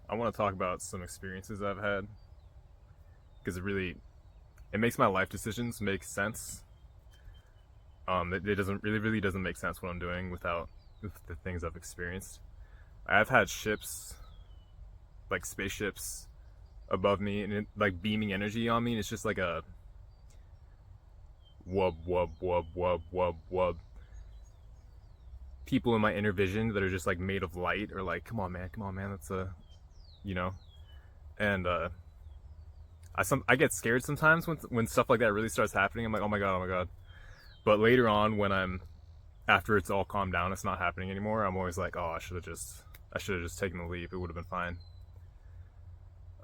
I want to talk about some experiences I've had because it makes my life decisions make sense. It doesn't really doesn't make sense what I'm doing without with the things I've experienced. I've had ships, like spaceships, above me and like beaming energy on me, and it's just like a wub wub wub wub wub wub. People in my inner vision that are just like made of light, or like, come on, man, that's a, you know, and I get scared sometimes when stuff like that really starts happening. I'm like, oh my god. But later on, when I'm after it's all calmed down, it's not happening anymore. I'm always like, oh, I should have just taken the leap. It would have been fine.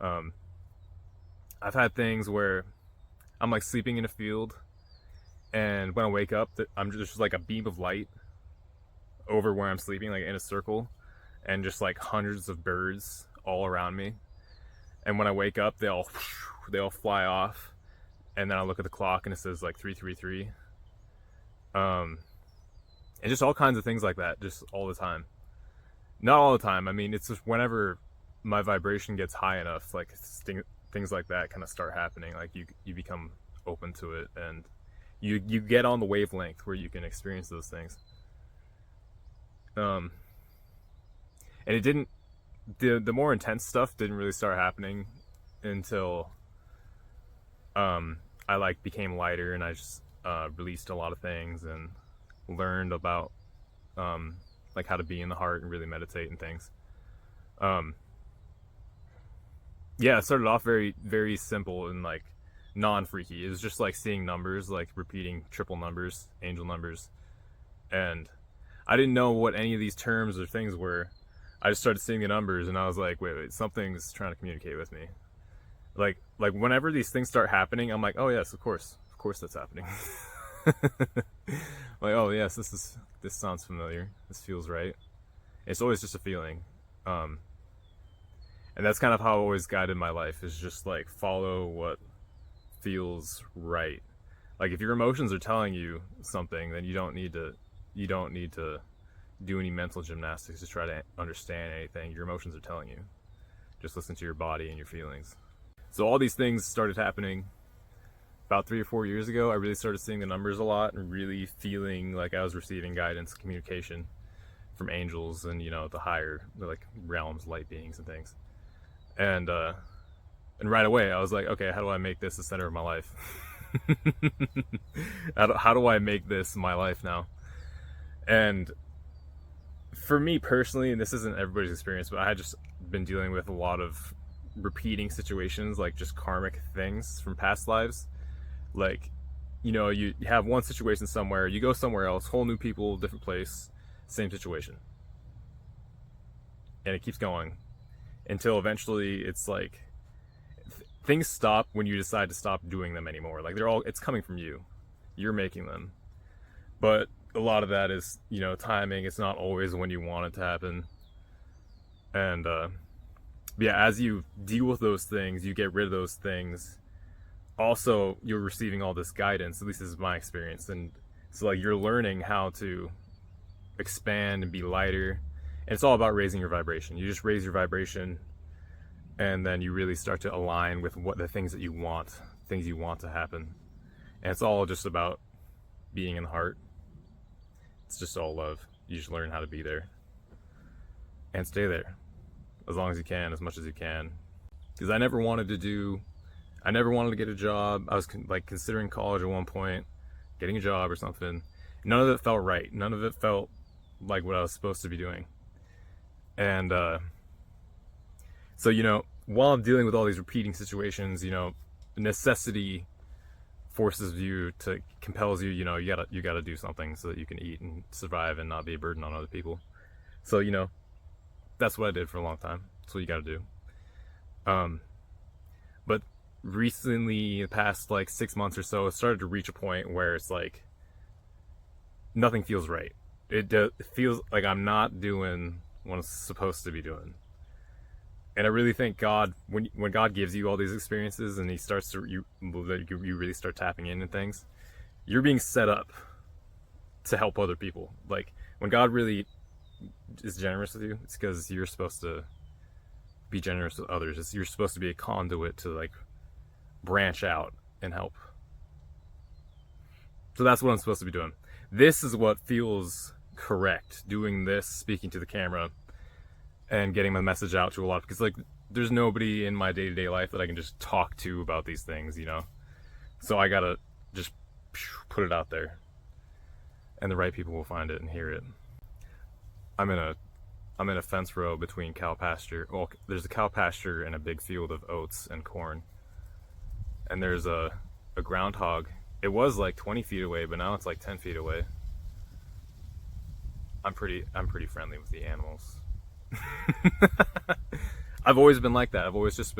Um, I've had things where I'm like sleeping in a field, and when I wake up, I'm just like a beam of light over where I'm sleeping, like in a circle, and just like hundreds of birds all around me. And when I wake up, they all fly off, and then I look at the clock and it says like 333. Um, and just all kinds of things like that, just all the time. Not all the time. I mean, it's just whenever my vibration gets high enough, like things like that kind of start happening. Like you become open to it, and you get on the wavelength where you can experience those things. Um, and it didn't the more intense stuff didn't really start happening until I like became lighter, and I just released a lot of things and learned about um, like how to be in the heart and really meditate and things. Um, yeah, it started off very simple and like non-freaky. It was just like seeing numbers, like repeating triple numbers, angel numbers, and I didn't know what any of these terms or things were. I just started seeing the numbers, and I was like, wait, something's trying to communicate with me. Like whenever these things start happening, I'm like, oh yes, of course that's happening. Like, oh yes, this sounds familiar. This feels right. It's always just a feeling, um, and that's kind of how I always guided my life. Is just like follow what feels right. Like if your emotions are telling you something, then you don't need to do any mental gymnastics to try to understand anything. Your emotions are telling you. Just listen to your body and your feelings. So all these things started happening about 3 or 4 years ago. I really started seeing the numbers a lot and really feeling like I was receiving guidance, communication from angels and the higher like realms, light beings and things. And and right away I was like, okay, how do I make this the center of my life? How do I make this my life now? And for me personally, and this isn't everybody's experience, but I had just been dealing with a lot of repeating situations, like just karmic things from past lives. Like, you have one situation somewhere, you go somewhere else, whole new people, different place, same situation. And it keeps going until eventually it's like things stop when you decide to stop doing them anymore. Like it's coming from you. You're making them. But a lot of that is, timing. It's not always when you want it to happen. And yeah, as you deal with those things, you get rid of those things. Also, you're receiving all this guidance. At least this is my experience. And so like you're learning how to expand and be lighter. And it's all about raising your vibration. You just raise your vibration, and then you really start to align with what the things that you want, things you want to happen. And it's all just about being in the heart. It's just all love. You just learn how to be there and stay there as long as you can, as much as you can. Because I never wanted to get a job. I was like considering college at one point, getting a job or something. None of it felt right. None of it felt like what I was supposed to be doing. And so while I'm dealing with all these repeating situations, necessity forces you to compels you. You gotta do something so that you can eat and survive and not be a burden on other people. So that's what I did for a long time. That's what you gotta do. Um, but recently, the past like 6 months or so, it started to reach a point where it's like nothing feels right. It feels like I'm not doing what I'm supposed to be doing. And I really think God, when God gives you all these experiences and He starts to you really start tapping in and things, you're being set up to help other people. Like when God really is generous with you, it's because you're supposed to be generous with others. You're supposed to be a conduit to like branch out and help. So that's what I'm supposed to be doing. This is what feels correct, doing this, speaking to the camera and getting my message out to a lot, because like there's nobody in my day-to-day life that I can just talk to about these things, you know. So I gotta just put it out there, and the right people will find it and hear it. I'm in a fence row between cow pasture. Well, there's a cow pasture and a big field of oats and corn, and there's a groundhog. It was like 20 feet away, but now it's like 10 feet away. I'm pretty friendly with the animals. I've always been like that. I've always just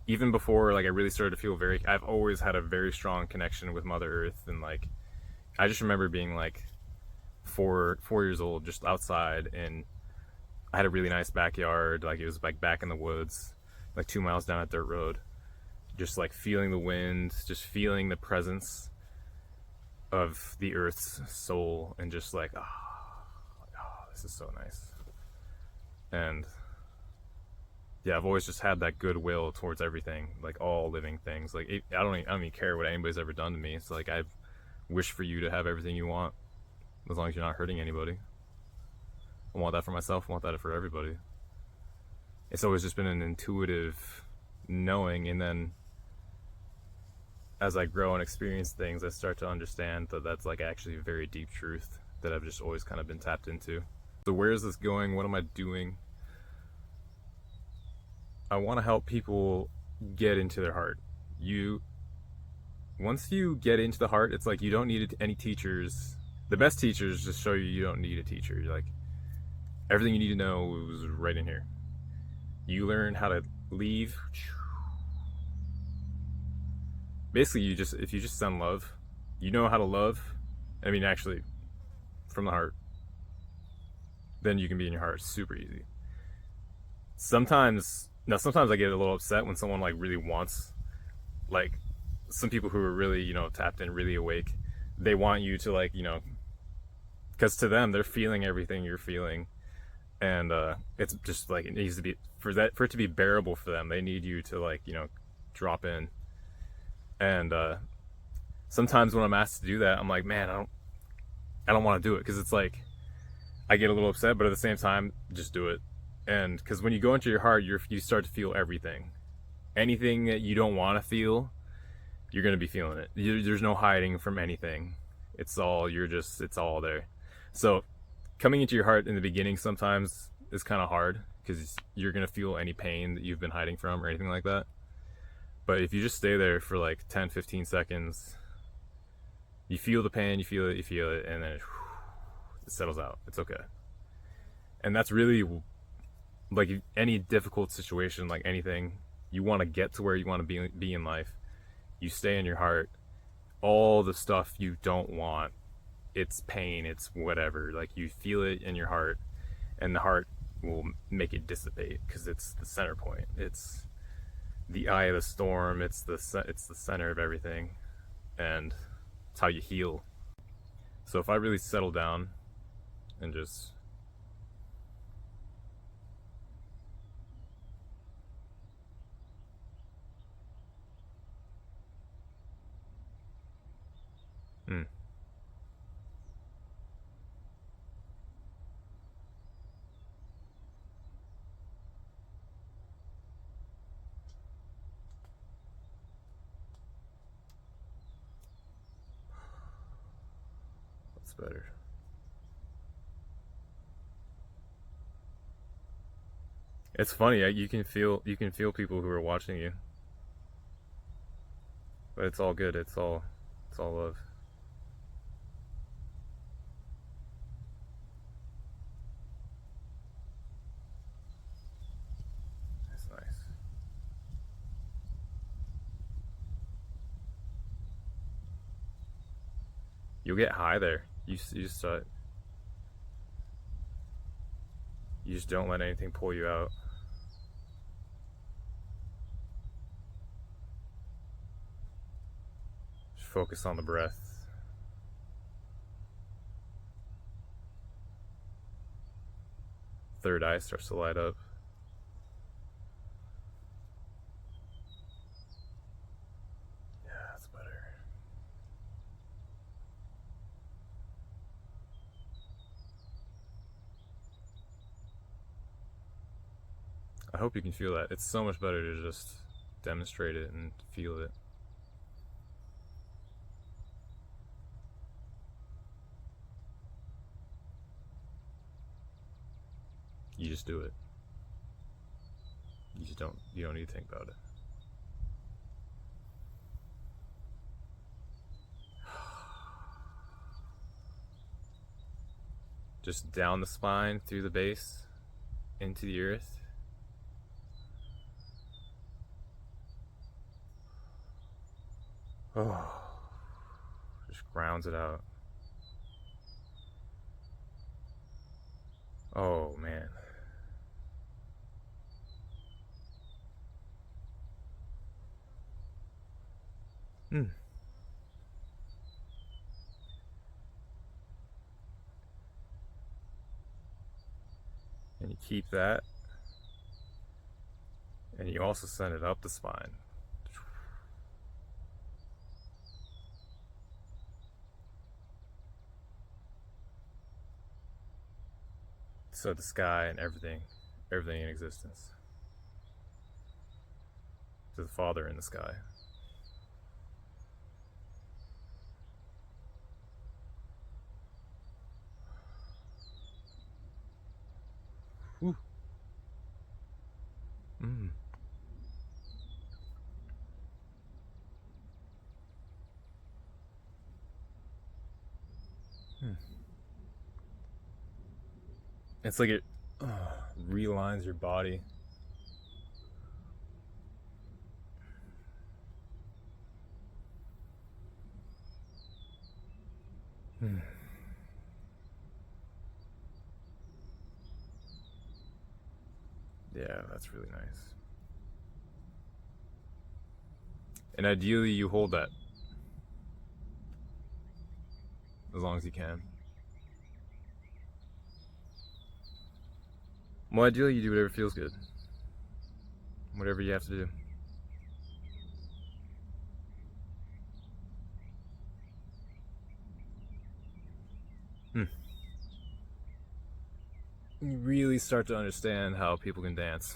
even before like I really started to feel I've always had a very strong connection with Mother Earth. And like I just remember being like 4 years old, just outside, and I had a really nice backyard. Like it was like back in the woods, like 2 miles down a dirt road, just like feeling the wind, just feeling the presence of the earth's soul, and just like, this is so nice. And yeah, I've always just had that goodwill towards everything, like all living things. Like I don't even care what anybody's ever done to me. It's like I wish for you to have everything you want, as long as you're not hurting anybody. I want that for myself. I want that for everybody. It's always just been an intuitive knowing, and then as I grow and experience things, I start to understand that that's like actually a very deep truth that I've just always kind of been tapped into. So where is this going? What am I doing? I want to help people get into their heart. Once you get into the heart, it's like you don't need any teachers. The best teachers just show you don't need a teacher. You're like, everything you need to know is right in here. You learn how to leave. Basically, if you just send love, you know how to love. I mean, actually, from the heart. Then you can be in your heart super easy. Sometimes I get a little upset when someone like really wants, like some people who are really, you know, tapped in, really awake, they want you to like, you know, because to them they're feeling everything you're feeling, and it's just like it needs to be for it to be bearable for them. They need you to like, you know, drop in. And sometimes when I'm asked to do that, I'm like, man, I don't want to do it, because it's like I get a little upset, but at the same time, just do it. And because when you go into your heart, you start to feel everything. Anything that you don't want to feel, you're going to be feeling it. There's no hiding from anything. It's all there. So coming into your heart in the beginning sometimes is kind of hard, because you're going to feel any pain that you've been hiding from or anything like that. But if you just stay there for like 10, 15 seconds, you feel the pain, you feel it, and then it settles out. It's okay. And that's really like any difficult situation, like anything, you want to get to where you want to be in life. You stay in your heart. All the stuff you don't want, it's pain, it's whatever. Like you feel it in your heart, and the heart will make it dissipate, because it's the center point. It's the eye of the storm. It's the center of everything, and it's how you heal. So if I really settle down and just that's better. It's funny, you can feel people who are watching you, but it's all good. It's all love. That's nice. You'll get high there. You just don't let anything pull you out. Just focus on the breath. third eye starts to light up. Yeah, that's better. I hope you can feel that. It's so much better to just demonstrate it and feel it. You just do it. You don't need to think about it. Just down the spine, through the base, into the earth. Oh, just grounds it out. Oh man. Hmm. And you keep that, and you also send it up the spine. So the sky and everything in existence. To the Father in the sky. Whew. Mm. Hmm. It's like it realigns your body. Hmm. Yeah, that's really nice. And ideally, you hold that as long as you can. Well, ideally, you do whatever feels good. Whatever you have to do. Hmm. You really start to understand how people can dance.